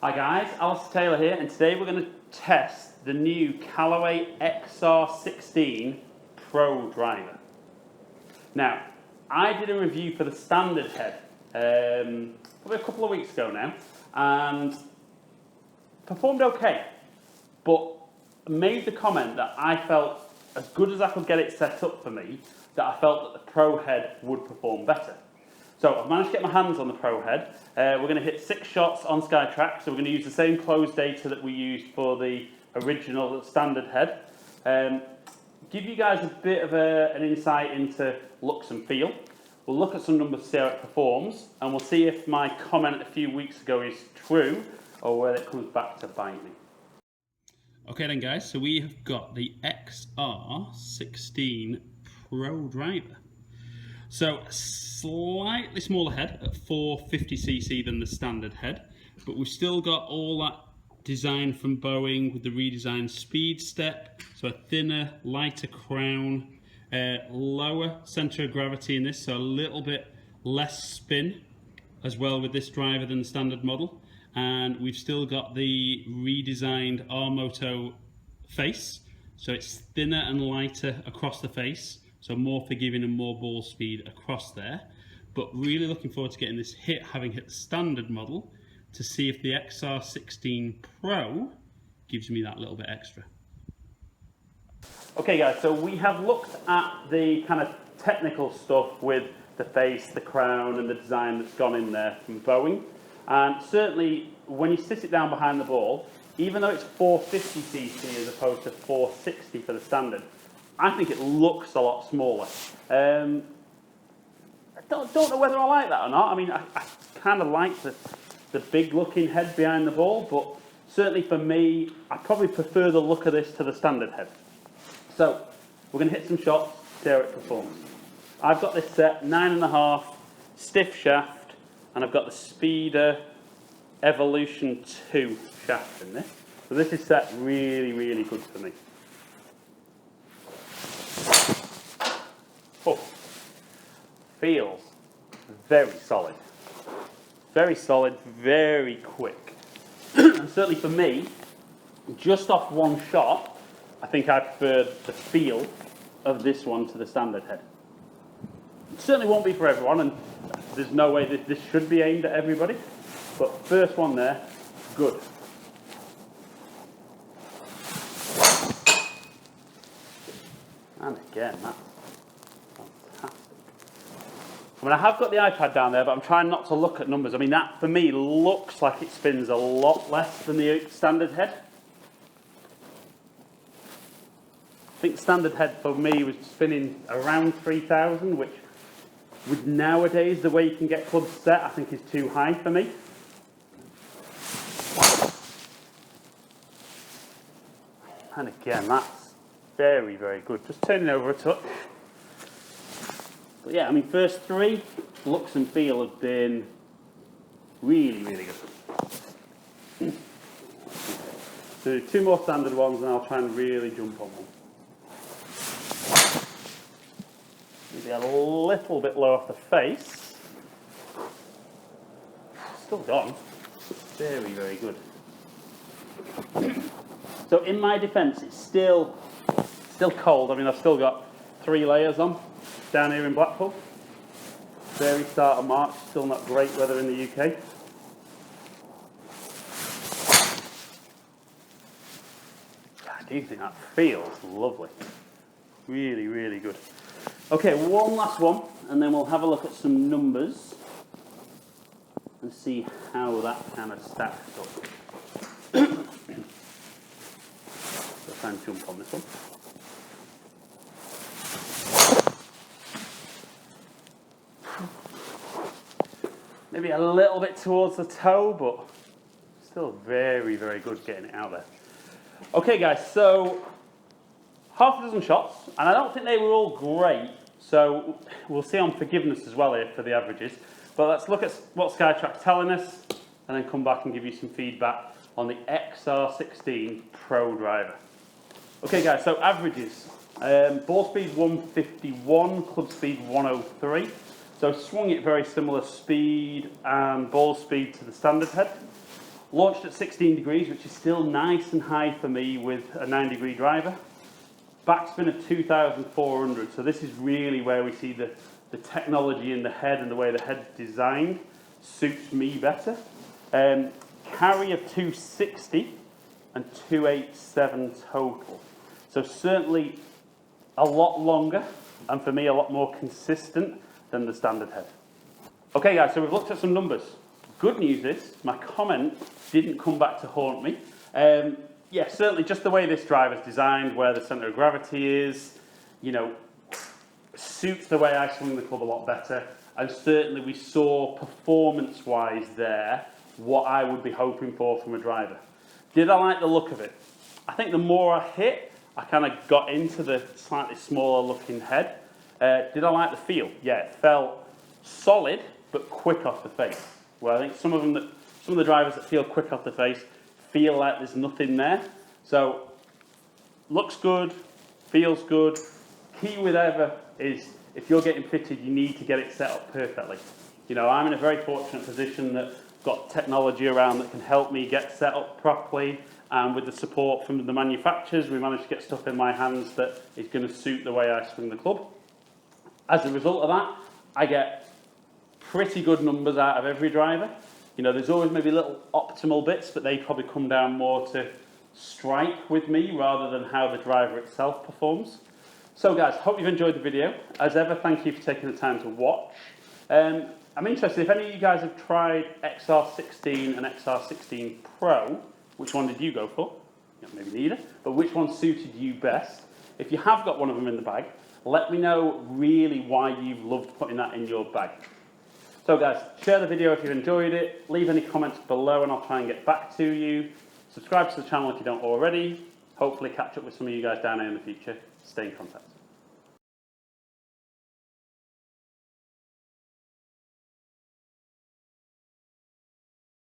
Hi guys, Alistair Taylor here, and today we're going to test the new Callaway Xr16 Pro driver. Now, I did a review for the standard head probably a couple of weeks ago now, and performed okay, but made the comment that I felt as good as I could get it set up for me, that I felt that the Pro head would perform better. So I've managed to get my hands on the Pro head. We're going to hit 6 shots on SkyTrack, so we're going to use the same close data that we used for the original standard head. Give you guys a bit of an insight into looks and feel. We'll look at some numbers to see how it performs, and we'll see if my comment a few weeks ago is true or whether it comes back to bite me. Okay then guys, so we have got the Xr16 Pro driver. So slightly smaller head at 450cc than the standard head, but we've still got all that design from Boeing with the redesigned speed step, so a thinner, lighter crown, lower centre of gravity in this, so a little bit less spin as well with this driver than the standard model. And we've still got the redesigned R-Moto face, so it's thinner and lighter across the face, so more forgiving and more ball speed across there. But really looking forward to getting this hit, having hit the standard model, to see if the Xr16 Pro gives me that little bit extra. Okay guys, so we have looked at the kind of technical stuff with the face, the crown and the design that's gone in there from Boeing. And certainly when you sit it down behind the ball, even though it's 450cc as opposed to 460 for the standard, I think it looks a lot smaller. I don't know whether I like that or not. I mean, I kind of like the big looking head behind the ball, but certainly for me, I probably prefer the look of this to the standard head. So we're going to hit some shots, see how it performs. I've got this set 9.5 stiff shaft, and I've got the Speeder Evolution 2 shaft in this. So this is set really, really good for me. Oh, feels very solid. Very solid, very quick. And certainly for me, just off one shot, I think I prefer the feel of this one to the standard head. It certainly won't be for everyone, and there's no way that this should be aimed at everybody, but first one there, good. And again, that's fantastic. I mean, I have got the iPad down there, but I'm trying not to look at numbers. I mean, that for me looks like it spins a lot less than the standard head. I think the standard head for me was spinning around 3,000, which with nowadays the way you can get clubs set, I think is too high for me. And again, that's very, very good. Just turning over a touch. But yeah, I mean, first 3 looks and feel have been really, really good. So 2 more standard ones, and I'll try and really jump on one. Maybe a little bit low off the face. Still gone. Very, very good. So in my defence, it's still cold. I mean, I've still got 3 layers on down here in Blackpool. Very start of March, still not great weather in the UK. I do think that feels lovely. Really, really good. Okay, one last one, and then we'll have a look at some numbers and see how that kind of stacks up. So try and jump on this one. Maybe a little bit towards the toe, but still very, very good getting it out there. Okay guys, so half a dozen shots, and I don't think they were all great, so we'll see on forgiveness as well here for the averages. But let's look at what SkyTrack's telling us, and then come back and give you some feedback on the Xr16 Pro driver. Okay guys, so averages. Ball speed 151, club speed 103. So swung it very similar speed and ball speed to the standard head. Launched at 16 degrees, which is still nice and high for me with a 9-degree driver. Backspin of 2,400, so this is really where we see the technology in the head and the way the head's designed suits me better. Carry of 260 and 287 total. So certainly a lot longer, and for me a lot more consistent than the standard head. Okay guys, so we've looked at some numbers. Good news is, my comment didn't come back to haunt me. Yeah, certainly just the way this driver's designed, where the centre of gravity is, you know, suits the way I swing the club a lot better. And certainly we saw performance-wise there, what I would be hoping for from a driver. Did I like the look of it? I think the more I hit, I kind of got into the slightly smaller looking head. Did I like the feel? Yeah, it felt solid, but quick off the face. Well, I think some of the drivers that feel quick off the face feel like there's nothing there. So, looks good, feels good. Key with ever is, if you're getting fitted, you need to get it set up perfectly. You know, I'm in a very fortunate position that I've got technology around that can help me get set up properly, and with the support from the manufacturers, we managed to get stuff in my hands that is going to suit the way I swing the club. As a result of that, I get pretty good numbers out of every driver. You know, there's always maybe little optimal bits, but they probably come down more to strike with me rather than how the driver itself performs. So guys, hope you've enjoyed the video. As ever, thank you for taking the time to watch. I'm interested, if any of you guys have tried Xr16 and Xr16 Pro, which one did you go for? Yeah, maybe neither, but which one suited you best? If you have got one of them in the bag, let me know really why you've loved putting that in your bag. So guys, share the video if you've enjoyed it, leave any comments below and I'll try and get back to you. Subscribe to the channel if you don't already. Hopefully catch up with some of you guys down here in the future. Stay in contact.